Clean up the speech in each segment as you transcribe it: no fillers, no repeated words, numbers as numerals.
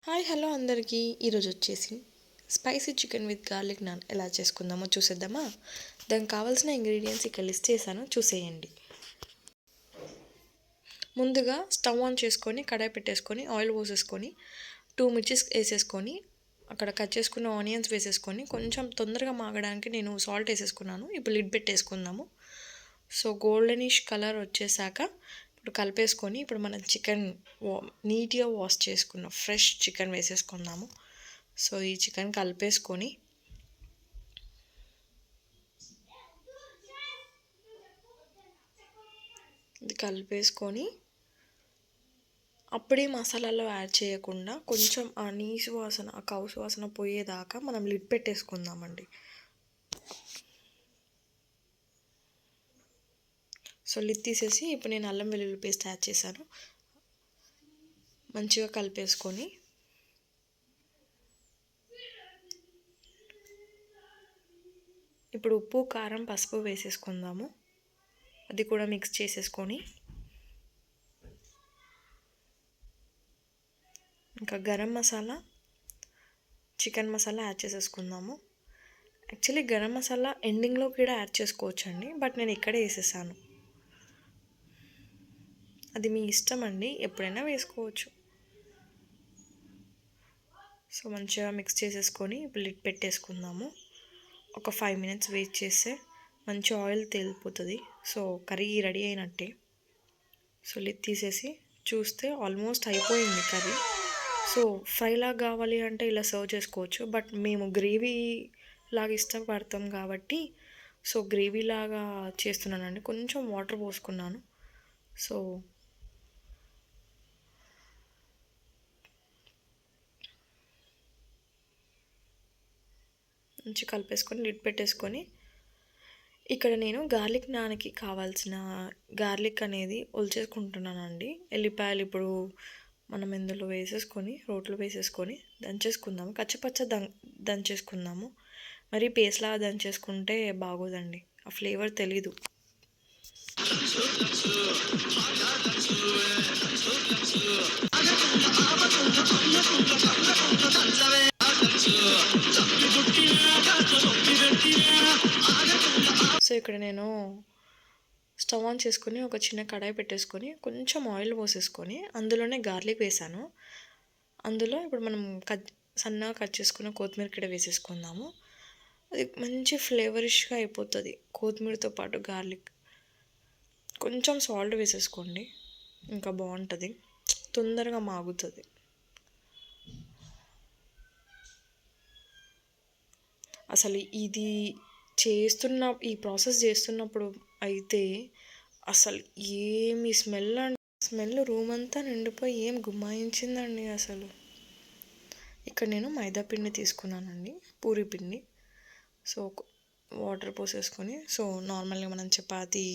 Hi hello అందరికీ. ఈరోజు వచ్చేసి spicy chicken with garlic non ఎలా చేసుకుందామో చూసేద్దామా. దానికి కావాల్సిన ఇంగ్రీడియంట్స్ ఇక్కడ లిస్ట్ చేశాను, చూసేయండి. ముందుగా స్టవ్ ఆన్ చేసుకొని కడాయి పెట్టేసుకొని ఆయిల్ పోసేసుకొని 2 మిర్చీస్ వేసేసుకొని అక్కడ కట్ చేసుకున్న ఆనియన్స్ వేసేసుకొని కొంచెం తొందరగా మాగడానికి నేను సాల్ట్ వేసేసుకున్నాను. ఇప్పుడు లిడ్ పెట్టేసుకుందాము. సో గోల్డెనిష్ కలర్ వచ్చేసాక ఇప్పుడు కలిపేసుకొని ఇప్పుడు మనం చికెన్ నీట్గా వాష్ చేసుకున్న ఫ్రెష్ చికెన్ వేసేసుకుందాము. సో ఈ చికెన్ కలిపేసుకొని ఇది కలిపేసుకొని అప్పుడే మసాలాలో యాడ్ చేయకుండా కొంచెం ఆ నీసు వాసన ఆ కౌసు వాసన పోయేదాకా మనం లిడ్ పెట్టేసుకుందామండి. సో లిడ్ తీసేసి ఇప్పుడు నేను అల్లం వెల్లుల్లి పేస్ట్ యాడ్ చేశాను. మంచిగా కలిపేసుకొని ఇప్పుడు ఉప్పు కారం పసుపు వేసేసుకుందాము. అది కూడా మిక్స్ చేసేసుకొని ఇంకా గరం మసాలా చికెన్ మసాలా యాడ్ చేసేసుకుందాము. యాక్చువల్లీ గరం మసాలా ఎండింగ్లో కూడా యాడ్ చేసుకోవచ్చండి, బట్ నేను ఇక్కడే వేసేసాను. అది మీ ఇష్టం అండి, ఎప్పుడైనా వేసుకోవచ్చు. సో మంచిగా మిక్స్ చేసేసుకొని ఇప్పుడు లిడ్ పెట్టేసుకుందాము. ఒక 5 మినిట్స్ వెయిట్ చేస్తే మంచి ఆయిల్ తేలిపోతుంది. సో కర్రీ రెడీ అయినట్టే. సో లిడ్ తీసేసి చూస్తే ఆల్మోస్ట్ అయిపోయింది కర్రీ. సో ఫ్రైలాగా కావాలి అంటే ఇలా సర్వ్ చేసుకోవచ్చు, బట్ మేము గ్రేవీ లాగా ఇష్టపడతాం కాబట్టి సో గ్రేవీ లాగా చేస్తున్నానండి. కొంచెం వాటర్ పోసుకున్నాను. సో మంచి కలిపేసుకొని లిడ్ పెట్టేసుకొని ఇక్కడ నేను గార్లిక్ నాన్కి కావాల్సిన గార్లిక్ అనేది ఒలిచేసుకుంటున్నానండి. ఎల్లిపాయలు ఇప్పుడు మనం ఇందులో వేసేసుకొని రోట్లో వేసేసుకొని దంచేసుకుందాము. కచ్చపచ్చ దంచేసుకుందాము. మరి పేస్ట్లా దంచేసుకుంటే బాగోదండి, ఆ ఫ్లేవర్ తెలీదు. సో ఇక్కడ నేను స్టవ్ ఆన్ చేసుకొని ఒక చిన్న కడాయి పెట్టేసుకొని కొంచెం ఆయిల్ పోసేసుకొని అందులోనే గార్లిక్ వేసాను. అందులో ఇప్పుడు మనం సన్నగా కట్ చేసుకున్న కొత్తిమీర కూడా వేసేసుకుందాము. అది మంచి ఫ్లేవరిష్గా అయిపోతుంది కొత్తిమీరతో పాటు గార్లిక్. కొంచెం సాల్ట్ వేసేసుకోండి, ఇంకా బాగుంటుంది, తొందరగా మాగుతుంది. అసలు ఇది ఈ ప్రాసెస్ చేస్తున్నప్పుడు అయితే అసలు ఏమి స్మెల్ రూమ్ అంతా నిండిపోయి ఏం గుమ్మాయించిందండి అసలు. ఇక్కడ నేను మైదా పిండి తీసుకున్నానండి, పూరి పిండి. సో వాటర్ పోసేసుకొని సో నార్మల్గా మనం చపాతీ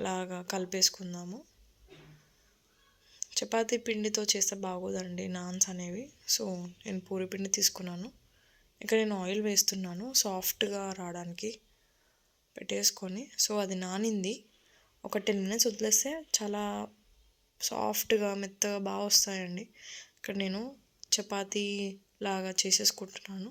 లాగా కలిపేసుకుందాము. చపాతీ పిండితో చేస్తే బాగోదండి నాన్స్ అనేవి. సో నేను పూరి పిండి తీసుకున్నాను. ఇక్కడ నేను ఆయిల్ వేస్తున్నాను సాఫ్ట్గా రావడానికి. పెట్టేసుకొని సో అది నానింది. ఒక 10 మినిట్స్ వదిలేస్తే చాలా సాఫ్ట్గా మెత్తగా బాగా వస్తాయండి. ఇక్కడ నేను చపాతీ లాగా చేసేసుకుంటున్నాను.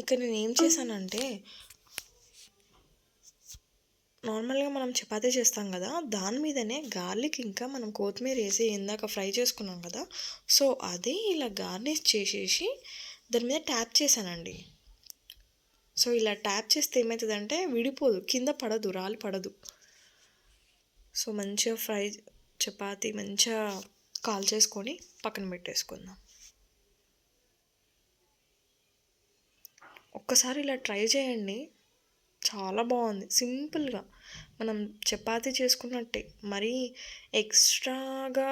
ఇక్కడ నేను ఏం చేశానంటే నార్మల్గా మనం చపాతీ చేస్తాం కదా, దాని మీదనే గార్లిక్ ఇంకా మనం కొత్తిమీర వేసి ఇందాక ఫ్రై చేసుకున్నాం కదా, సో అదే ఇలా గార్నిష్ చేసేసి దాని మీద ట్యాప్ చేశానండి. సో ఇలా ట్యాప్ చేస్తే ఏమవుతుందంటే విడిపోదు, కింద పడదు, రాలి పడదు. సో మంచిగా చపాతీ మంచిగా కాల్చేసుకొని పక్కన పెట్టేసుకుందాం. ఒక్కసారి ఇలా ట్రై చేయండి, చాలా బాగుంది. సింపుల్గా మనం చపాతీ చేసుకున్నట్టే, మరీ ఎక్స్ట్రాగా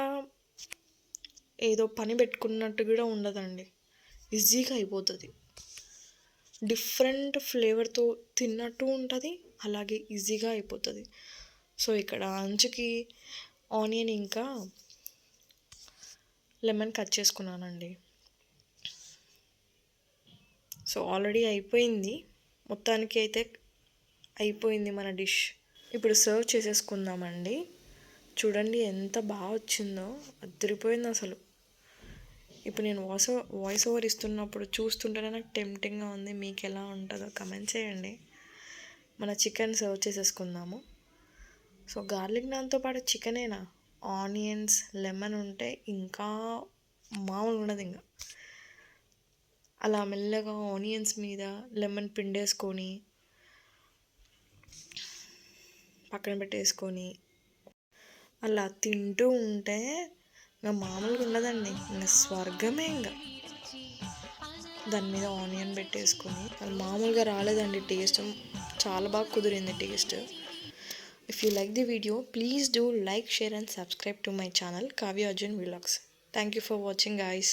ఏదో పని పెట్టుకున్నట్టు కూడా ఉండదండి, ఈజీగా అయిపోతుంది. డిఫరెంట్ ఫ్లేవర్తో తిన్నట్టు ఉంటుంది, అలాగే ఈజీగా అయిపోతుంది. సో ఇక్కడ అంచుకి ఆనియన్ ఇంకా లెమన్ కట్ చేసుకున్నానండి. సో ఆల్రెడీ అయిపోయింది, మొత్తానికి అయితే అయిపోయింది మన డిష్. ఇప్పుడు సర్వ్ చేసేసుకుందామండి. చూడండి ఎంత బాగా వచ్చిందో, అదిరిపోయింది అసలు. ఇప్పుడు నేను వాయిస్ ఓవర్ ఇస్తున్నప్పుడు చూస్తుంటేనే నాకు టెంప్టింగ్గా ఉంది. మీకు ఎలా ఉంటుందో కమెంట్ చేయండి. మన చికెన్ సర్వ్ చేసేసుకుందాము. సో గార్లిక్ నాన్తో పాటు చికెనేనా, ఆనియన్స్, లెమన్ ఉంటే ఇంకా మామూలుగా ఉండదు. ఇంకా అలా మెల్లగా ఆనియన్స్ మీద లెమన్ పిండేసుకొని పక్కన పెట్టేసుకొని అలా తింటూ ఉంటే ఇంకా మామూలుగా ఉండదండి. ఇంకా స్వర్గమే. ఇంకా దాని మీద ఆనియన్ పెట్టేసుకొని అది మామూలుగా రాలేదండి టేస్ట్. చాలా బాగా కుదిరింది taste. If you like the video, please do like, share and subscribe to my channel Kavya Arjun Vlogs. Thank you for watching, guys.